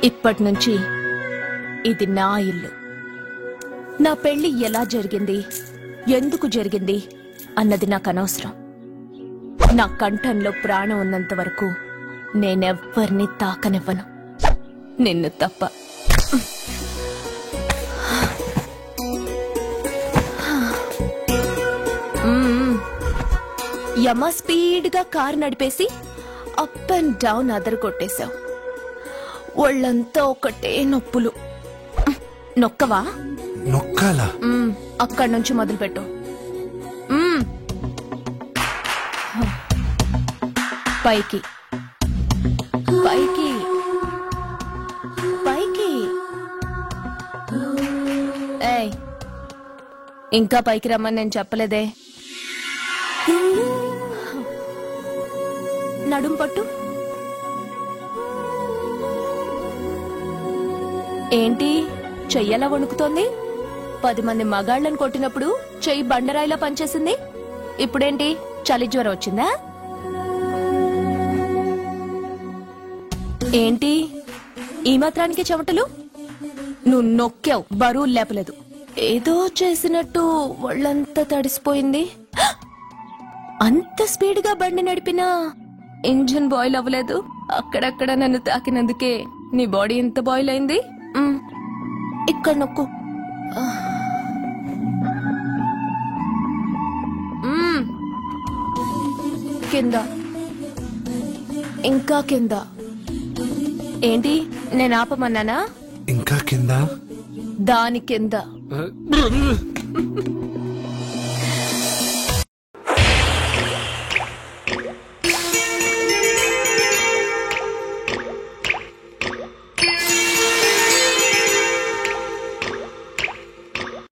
ఇప్పటి నుంచి ఇది నా ఇల్లు. నా పెళ్లి ఎలా జరిగింది, ఎందుకు జరిగింది అన్నది నాకు అనవసరం. నా కంఠంలో ప్రాణం ఉన్నంత వరకు నేనెవ్వరిని తాకనివ్వను, నిన్ను తప్ప. యమ స్పీడ్గా కారు నడిపేసి అప్ అండ్ డౌన్ అదరు కొట్టేశావు. ఒళ్ళంతా ఒకటే నొప్పులు. నొక్కవా? నొక్కాలా? అక్కడి నుంచి మొదలుపెట్టు. పైకి పైకి పైకి. ఏయ్, ఇంకా పైకి రమ్మని నేను చెప్పలేదే. నడుం పట్టు. ఏంటి చెయ్యలా వణుకుతోంది? 10 మంది మగాళ్ళని కొట్టినప్పుడు చెయ్యి బండరాయిలా పనిచేసింది. ఇప్పుడేంటి చలి జ్వరం వచ్చిందా? ఏంటి ఈ మాత్రానికి చెమటలు? నువ్వు నొక్కావు, బరువు లేపలేదు. ఏదో చేసినట్టు ఒళ్ళంతా తడిసిపోయింది. అంత స్పీడ్ గా బండి నడిపినా ఇంజిన్ బాయిల్ అవ్వలేదు. అక్కడక్కడ నన్ను తాకినందుకే నీ బాడీ ఎంత బాయిల్ అయింది. ఇక్కడ నొక్కు. కింద, ఇంకా కింద. ఏంటి నేను ఆపమన్నానా? ఇంకా కింద, దాని కింద.